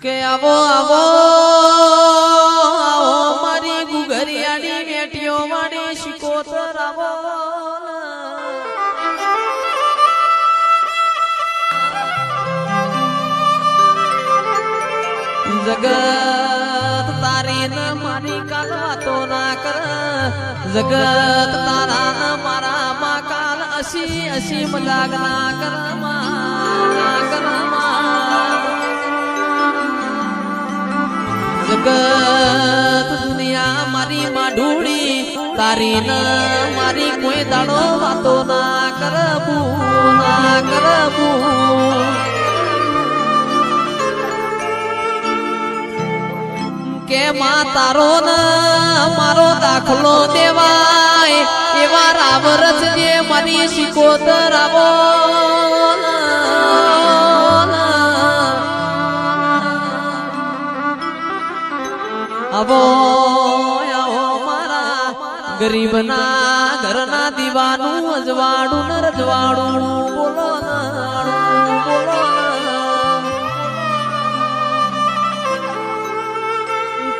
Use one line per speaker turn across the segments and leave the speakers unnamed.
કે આવો આવો આવો મારી ગુગરિયાની બેટીઓ મારી શિકોતર આવો જગત તારી ન મારી કાલ વાતો ના કર જગત તારા ન મારા માં કાલ અસી અસી મજાક ના કર જગત દુનિયા મારી માઢુડી તારી ન મારી કોઈ દાડો વાતો ના કરબું કે માં તારો ન મારો દાખલો દેવાય એવા રાવ રચજે મારી શિકોતર આવો આવો આવો મારા ગરીબના ઘરના દીવાનું અજવાડું ન રજવાડું બોલો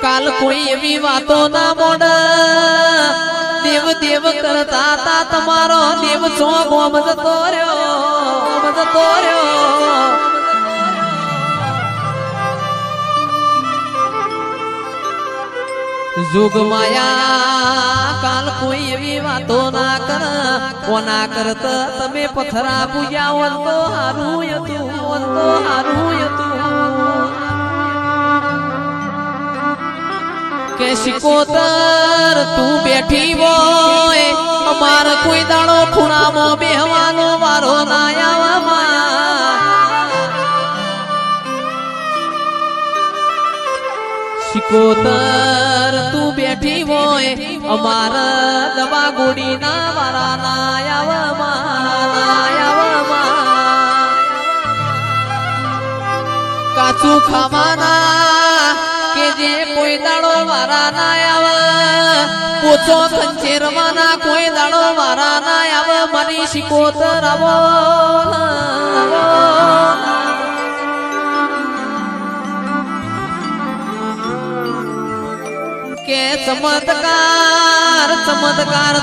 કાલ કોઈ એવી વાતો ના મોડ દેવ દેવ કરતા તા તમારો દેવ છો ગોમ જતો રહ્યો जुग माया काल कोई एवी वातो ना कर कोना करत तमे पथरा बुयावन तो हारू यतु के शिकोतर तू बैठी होय अमार कोई दाड़ो खुणामो बेहवानो वारो ना आवा शिकोतर तू बैठी होय अमार दवा गोड़ी ना वारा ना आवा काचू खावाना के जे कोई दाड़ो वारा ना आवा पोचो खंचेरवाना कोई दाड़ो वारा ना आवा मनी शिकोतर आवो के चमत्कार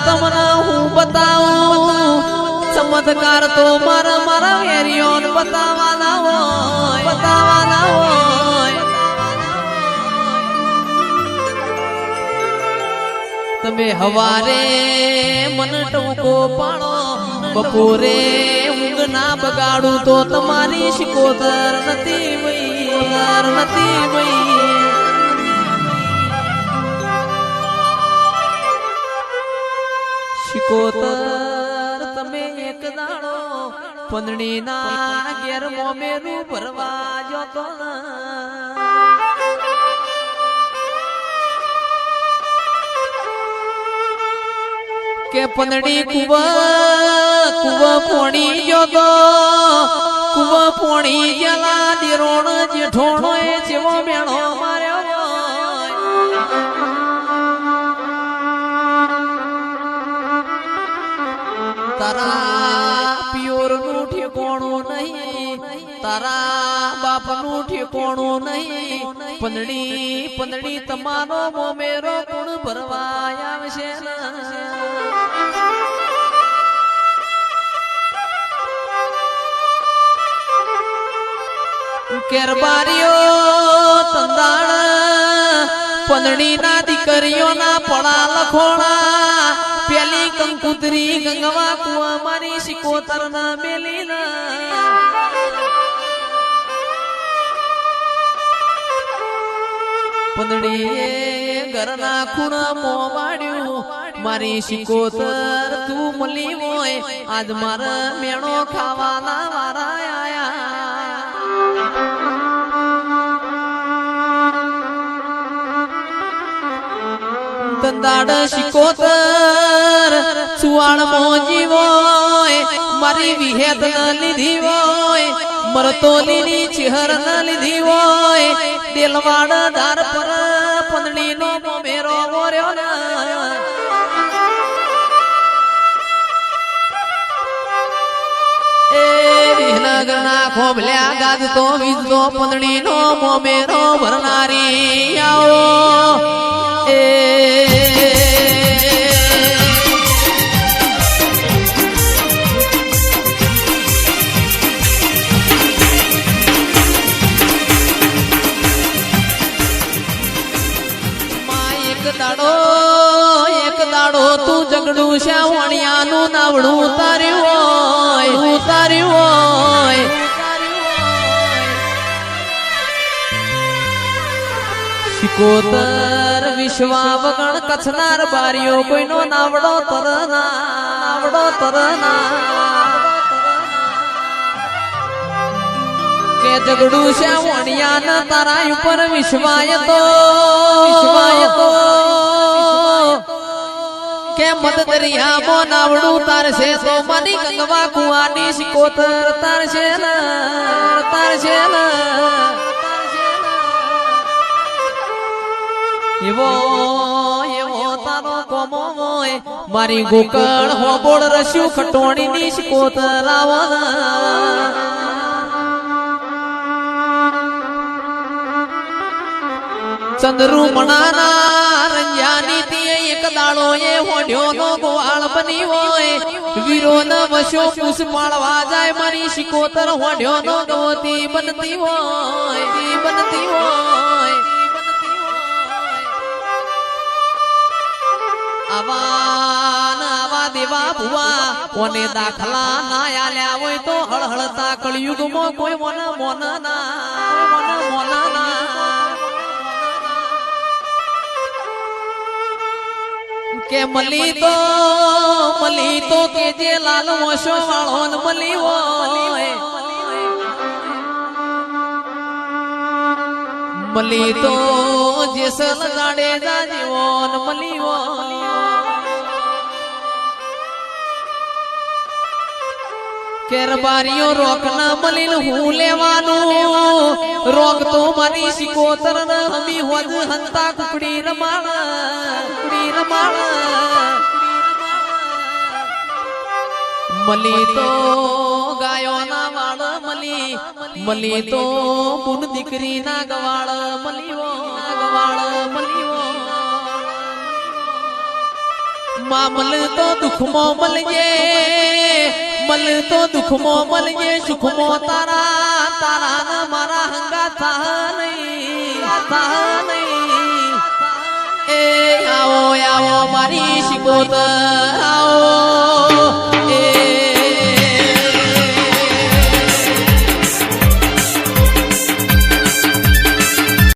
तमने हूँ बताऊं चमत्कार तो मारा वेरियोन बतावाना हो तमे हवारे मन टूको पाणो बपोरे ऊंघ ना बगाड़ू तो तमारी शिकोतर नती वई शिकोतर तमे एक दाड़ो पंदड़ी ना घेर मोमेरू भरवा जो तो के पंदड़ी कुवा पोणी जो तो कुवा पोणी जला दिरोण जेठोणो जेवो मेणो मार्यो तारा प्योर नु ठिकाणो नहीं तारा बाप नु ठिकाणो नहीं पंदड़ी तमारो मोमेरो गुण भरवाया विशे केरबारियो तंदाण पंदड़ी ना दीकरियो ना पड़ा लखोणा प्याली कंकुतरी गंगवा कुआ मारी शिकोतर ना मेलीना पंदड़ी घरना खुणा मोवाड्यो मारी शिकोतर तू मली होय आज मारा मेणो खावाना वारा आया तंदाड़ शिकोतर सुवाण मोजी वोय मारी विहेद न लिधी वोय मरतोलीनी चिहर न लिधी वोय दिलवाड़ दार पर पंदड़ी नो मोमेरो मोर्यो ना ए विहनगना ખોભલ્યા ગાજતો વીજતો પંદડીનો મોમેરો ભરનારી આવો એ એક દાડો તું જગડું શ્યાવણિયાનું નાવડું ઉતાર્યું હોય શિકોતર વિશ્વા વગણ કચ્છનાર બારીઓ કોઈનો નાવડો તરના કે જગડું શ્યાવણિયાના તારા ઉપર વિશ્વાય તો કે મદ દરિયામાં નાવડું તારશે તો માની ગંગવા કુવાની શિકોતર તારશે એવો તારો કોમો હોય મારી ગોકળ હોબોળ રસ્યું ખટોણીની શિકોતર આવવા ચંદ્રુમણાના રંજાની તીએ એક દાડો એ હોડ્યો નો ગોવાળ બની હોય વીરો ન વશો પૂસ પાળવા જાય મારી શિકોતર હોડ્યો નો ગવતી બનતી હોય આવા દેવા ભુવા કોને દાખલા ના આલ્યા હોય તો હળહળતા કળયુગમાં કોઈ મોન ના કે મલી તો કે જે લાલ મોશો વાળો ન મલી હોય મલી તો જે સલ ગાડે જાજીવો ન મલી હોય કેરબારીઓ રોક ના મલીન હું લેવાનું રોક તો મારી શિકોતર ન હમી હોજ હંતા કુકડી રમાણ મલી તો ગાયો ના વાળ મલી તો પુન દીકરી ના ગવાળ મલીવો મામલ તો દુખમો મલજે સુખમો તારા ન મારા હંગા થા નહીં એ આવો મારી શિકોતર આવો